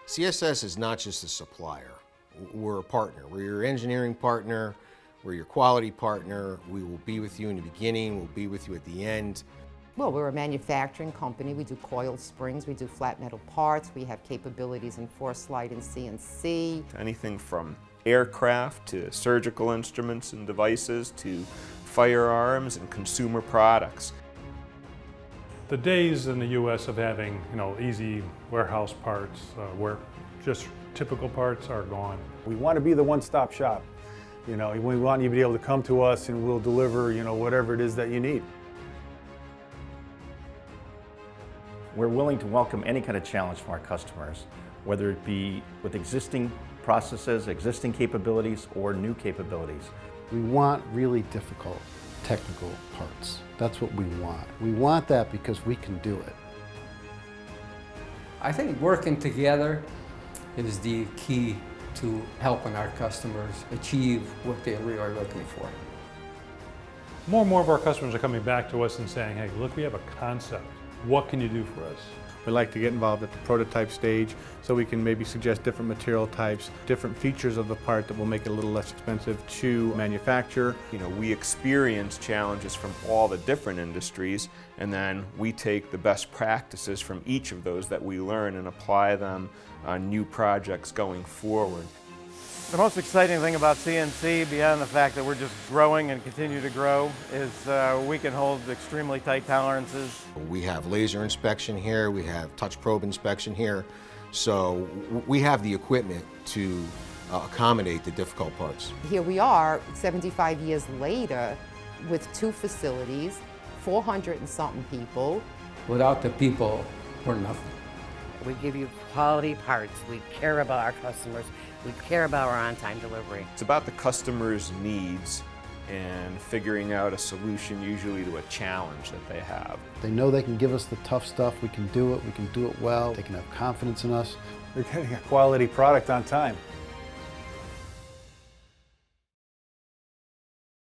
CSS is not just a supplier. We're a partner. We're your engineering partner. We're your quality partner. We will be with you in the beginning. We'll be with you at the end. Well, we're a manufacturing company. We do coiled springs. We do flat metal parts. We have capabilities in force light and CNC. Anything from aircraft to surgical instruments and devices to firearms and consumer products. The days in the U.S. of having, easy warehouse parts, where just typical parts are gone. We want to be the one-stop shop. We want you to be able to come to us and we'll deliver, whatever it is that you need. We're willing to welcome any kind of challenge from our customers, whether it be with existing processes, existing capabilities, or new capabilities. We want really difficult technical parts. That's what we want. We want that because we can do it. I think working together is the key to helping our customers achieve what they really are looking for. More and more of our customers are coming back to us and saying, hey, look, we have a concept. What can you do for us? We like to get involved at the prototype stage so we can maybe suggest different material types, different features of the part that will make it a little less expensive to manufacture. We experience challenges from all the different industries, and then we take the best practices from each of those that we learn and apply them on new projects going forward. The most exciting thing about CNC, beyond the fact that we're just growing and continue to grow, is we can hold extremely tight tolerances. We have laser inspection here. We have touch probe inspection here. So we have the equipment to accommodate the difficult parts. Here we are, 75 years later, with 2 facilities, 400 and something people. Without the people, we're nothing. We give you quality parts. We care about our customers. We care about our on-time delivery. It's about the customer's needs and figuring out a solution usually to a challenge that they have. They know they can give us the tough stuff. We can do it. We can do it well. They can have confidence in us. They're getting a quality product on time.